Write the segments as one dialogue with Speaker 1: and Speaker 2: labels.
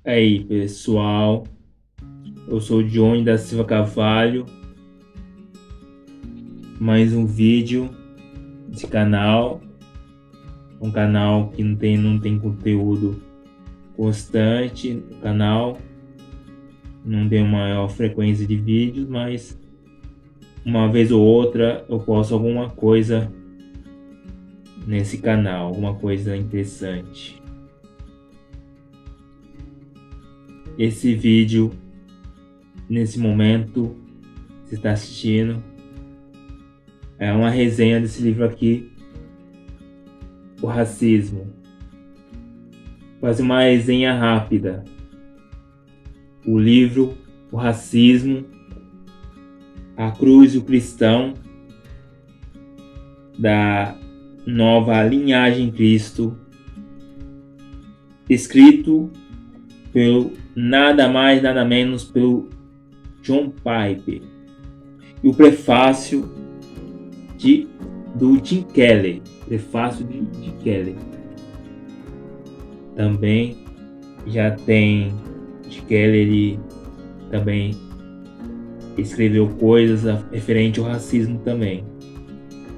Speaker 1: Aí, pessoal, eu sou o Johnny da Silva Carvalho. Mais um vídeo desse canal, um canal que não tem conteúdo constante no canal, não tem uma maior frequência de vídeos, mas uma vez ou outra eu posto alguma coisa nesse canal, alguma coisa interessante. Esse vídeo, nesse momento, você está assistindo, é uma resenha desse livro aqui, O Racismo. Vou fazer uma resenha rápida. O livro O Racismo, a Cruz e o Cristão, da Nova Linhagem Cristo, escrito pelo nada mais nada menos pelo John Piper, e o prefácio do Tim Keller, prefácio de Keller. Também já tem Tim Keller, ele também escreveu coisas referente ao racismo também.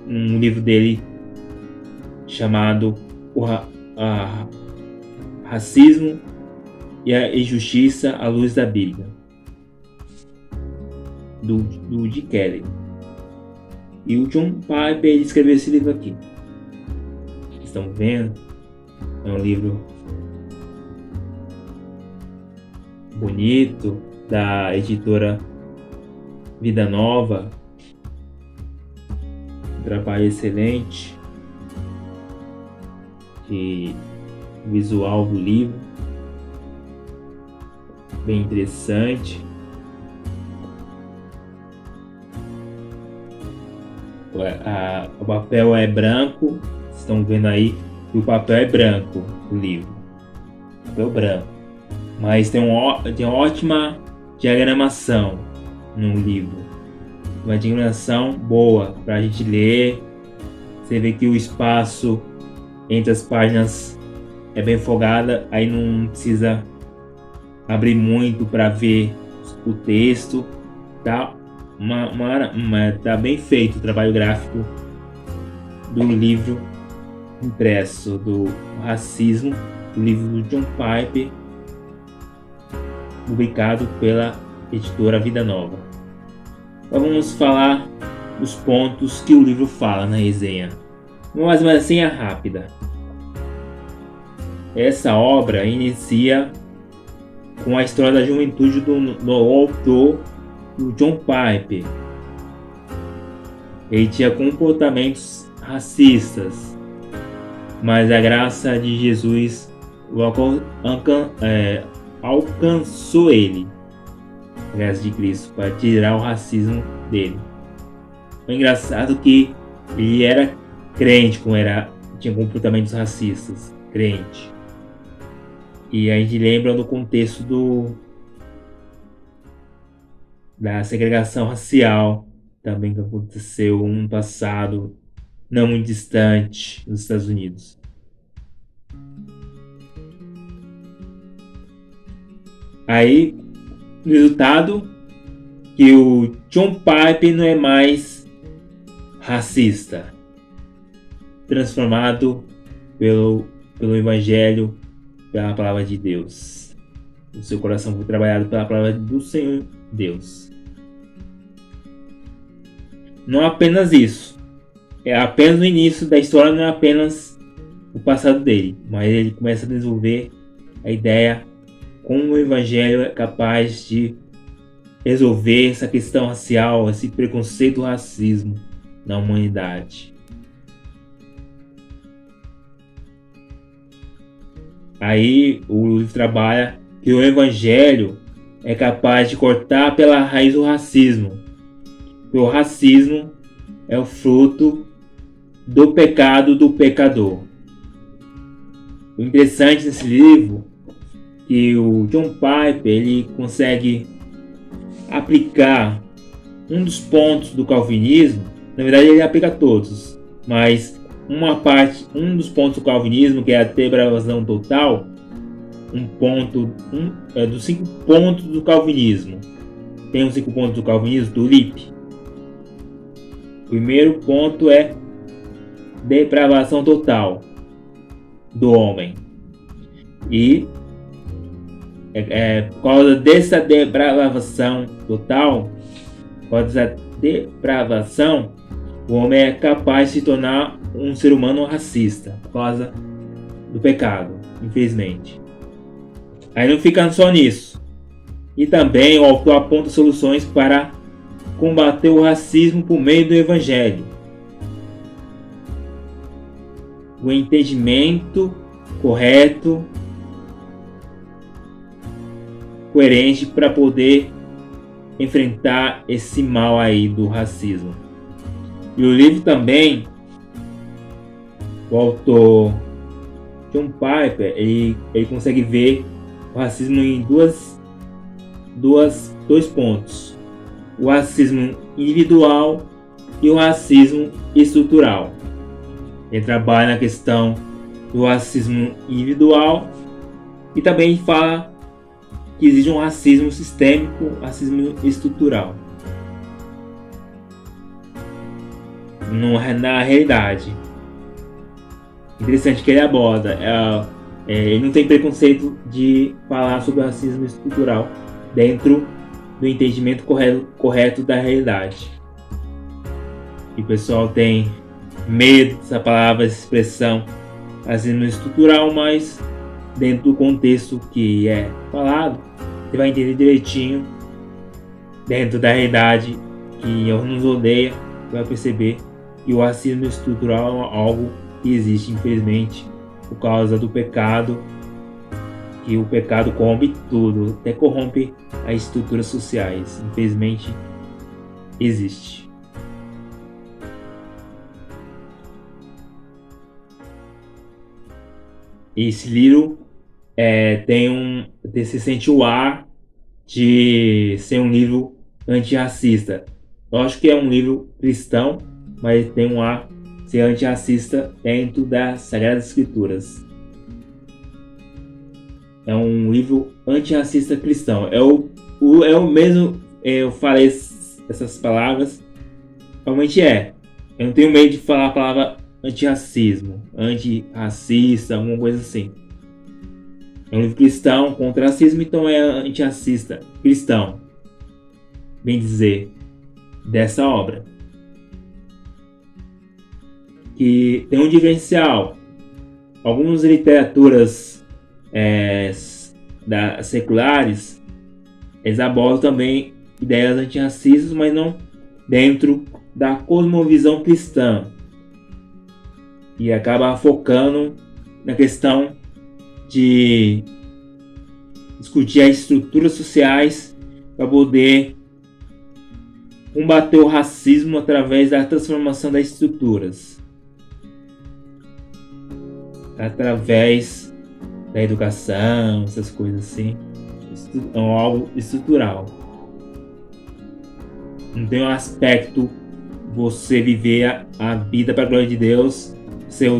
Speaker 1: Um livro dele chamado Racismo e a Injustiça à Luz da Bíblia, do Tim Keller. E o John Piper escreveu esse livro aqui. Estão vendo? É um livro bonito, da editora Vida Nova. Um trabalho excelente de visual do livro, bem interessante. O papel é branco, vocês estão vendo aí, e o papel é branco do livro, papel branco, mas tem uma ótima diagramação no livro, uma diagramação boa para a gente ler. Você vê que o espaço entre as páginas é bem folgada, aí não precisa abrir muito para ver o texto, tá? Tá bem feito o trabalho gráfico do livro impresso do Racismo, do livro do John Piper, publicado pela editora Vida Nova. Então vamos falar dos pontos que o livro fala na resenha. Mas uma resenha rápida. Essa obra inicia com a história da juventude do autor, do John Piper. Ele tinha comportamentos racistas, mas a graça de Jesus alcançou ele, a graça de Cristo, para tirar o racismo dele. O engraçado é que ele era crente, tinha comportamentos racistas, crente. E a gente lembra do contexto da segregação racial também, que aconteceu no passado não muito distante nos Estados Unidos. Aí, o resultado, que o John Piper não é mais racista, transformado pelo Evangelho, pela palavra de Deus. O seu coração foi trabalhado pela palavra do Senhor Deus. Não é apenas isso. É apenas o início da história, não é apenas o passado dele, mas ele começa a desenvolver a ideia como o Evangelho é capaz de resolver essa questão racial, esse preconceito, racismo na humanidade. Aí o livro trabalha que o Evangelho é capaz de cortar pela raiz o racismo. O racismo é o fruto do pecado do pecador. O interessante nesse livro é que o John Piper ele consegue aplicar um dos pontos do calvinismo. Na verdade ele aplica todos, mas um dos pontos do calvinismo, que é a depravação total, dos 5 pontos do calvinismo. Tem os 5 pontos do calvinismo, do Lippe. O primeiro ponto é depravação total do homem. E por causa dessa depravação total, o homem é capaz de se tornar um ser humano racista por causa do pecado, infelizmente. Aí não fica só nisso. E também o autor aponta soluções para combater o racismo por meio do Evangelho. O entendimento correto, coerente para poder enfrentar esse mal aí do racismo. E o livro também, o autor John Piper, ele consegue ver o racismo em dois pontos: o racismo individual e o racismo estrutural. Ele trabalha na questão do racismo individual e também fala que existe um racismo sistêmico, racismo estrutural. Na realidade, interessante que ele aborda. Ele não tem preconceito de falar sobre o racismo estrutural dentro do entendimento correto da realidade. E o pessoal tem medo dessa palavra, dessa expressão racismo estrutural, mas dentro do contexto que é falado, você vai entender direitinho, dentro da realidade que nos rodeia, você vai perceber que o racismo estrutural é algo que existe, infelizmente, por causa do pecado, que o pecado corrompe tudo, até corrompe as estruturas sociais. Infelizmente, existe. Esse livro se sente o ar de ser um livro antirracista. Eu acho que é um livro cristão, mas tem um ar de ser antirracista dentro das Sagradas Escrituras. É um livro antirracista cristão. É o mesmo. Eu falei essas palavras. Realmente é. Eu não tenho medo de falar a palavra antirracismo, antirracista, alguma coisa assim. É um livro cristão contra racismo, então é antirracista cristão, bem dizer, dessa obra. Que tem um diferencial. Algumas literaturas seculares, eles abordam também ideias antirracistas, mas não dentro da cosmovisão cristã. E acaba focando na questão de discutir as estruturas sociais para poder combater o racismo através da transformação das estruturas, através da educação, essas coisas assim. É algo estrutural. Não tem um aspecto você viver a vida para a glória de Deus, ser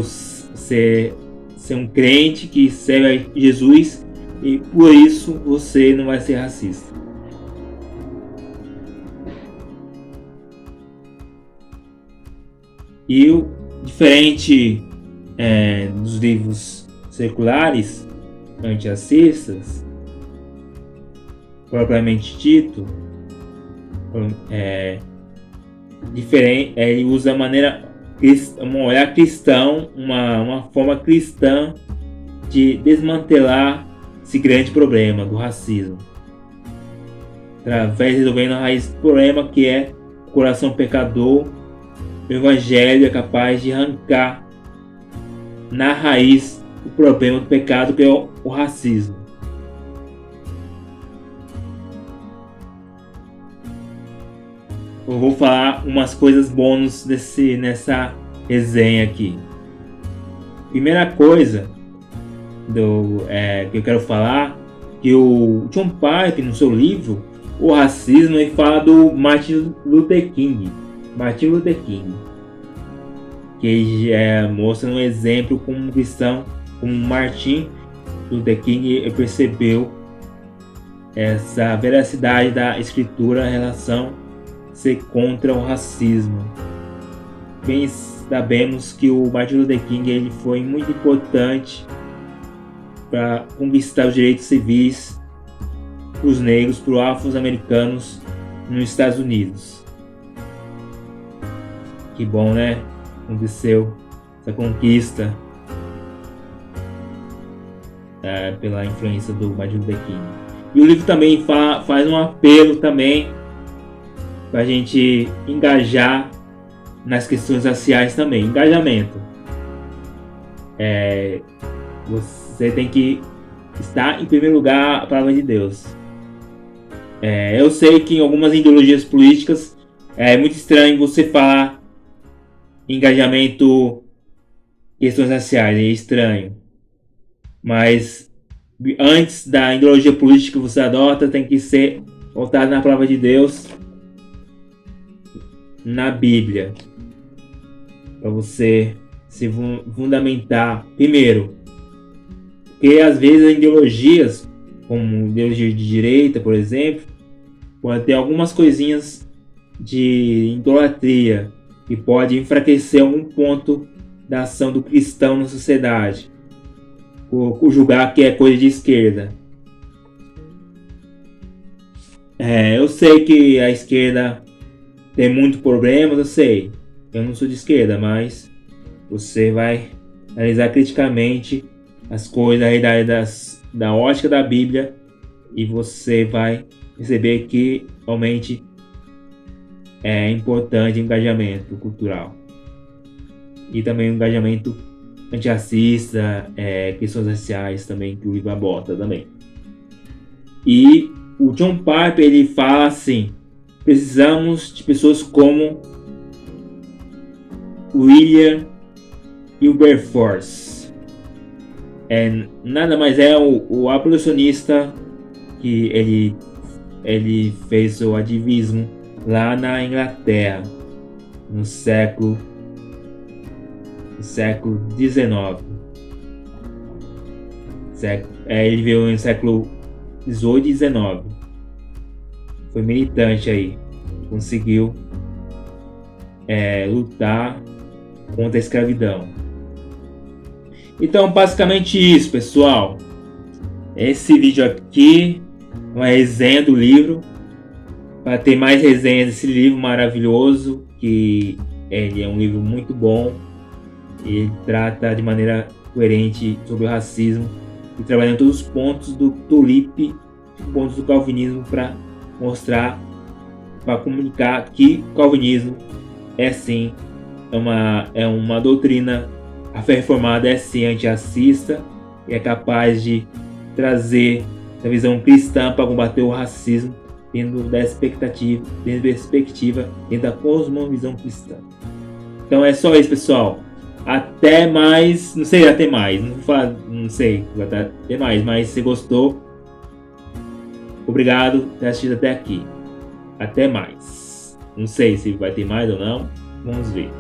Speaker 1: um crente que serve a Jesus e por isso você não vai ser racista. E o diferente dos livros seculares antirracistas, propriamente dito, diferente, ele usa a maneira um olhar cristão, uma forma cristã de desmantelar esse grande problema do racismo, através de resolvendo a raiz do problema, que é o coração pecador. O Evangelho é capaz de arrancar na raiz o problema do pecado, que é o racismo. Eu vou falar umas coisas bônus nessa resenha aqui. Primeira coisa que eu quero falar, que o John Piper, no seu livro O Racismo, ele fala do Martin Luther King, que mostra um exemplo como um cristão, como Martin, Luther King percebeu essa veracidade da escritura em relação a ser contra o racismo. Bem, sabemos que o Martin Luther King ele foi muito importante para conquistar os direitos civis para os negros, para os afro-americanos nos Estados Unidos. Que bom, né? Aconteceu essa conquista pela influência do Martin Luther King. E o livro também faz um apelo também para a gente engajar nas questões raciais também. Engajamento. Você tem que estar em primeiro lugar a palavra de Deus. Eu sei que em algumas ideologias políticas é muito estranho você falar engajamento questões raciais, é estranho. Mas antes da ideologia política que você adota, tem que ser voltado na palavra de Deus, na Bíblia, para você se fundamentar primeiro. Porque às vezes as ideologias, como ideologia de direita, por exemplo, pode ter algumas coisinhas de idolatria que pode enfraquecer algum ponto da ação do cristão na sociedade, por julgar que é coisa de esquerda. Eu sei que a esquerda tem muitos problemas, eu sei. Eu não sou de esquerda, mas você vai analisar criticamente as coisas aí da ótica da Bíblia e você vai perceber que realmente é importante o engajamento cultural e também o engajamento antirracista, questões raciais também que o livro aborda também. E o John Piper ele fala assim: precisamos de pessoas como William Wilberforce. Nada mais é o abolicionista que ele fez o ativismo lá na Inglaterra no século XIX. Ele veio no século XVIII e XIX. Foi militante aí, conseguiu lutar contra a escravidão. Então, basicamente isso, pessoal. Esse vídeo aqui é uma resenha do livro. Para ter mais resenhas desse livro maravilhoso, que ele é um livro muito bom. Ele trata de maneira coerente sobre o racismo e trabalhando todos os pontos do Tulip, pontos do calvinismo, para mostrar, para comunicar que o calvinismo é sim uma doutrina. A fé reformada é sim antirracista e é capaz de trazer a visão cristã para combater o racismo dentro da perspectiva dentro da cosmovisão cristã. Então é só isso, pessoal. Até mais. Não sei, até mais. Não sei, até mais. Mas se gostou, obrigado por ter assistido até aqui. Até mais. Não sei se vai ter mais ou não. Vamos ver.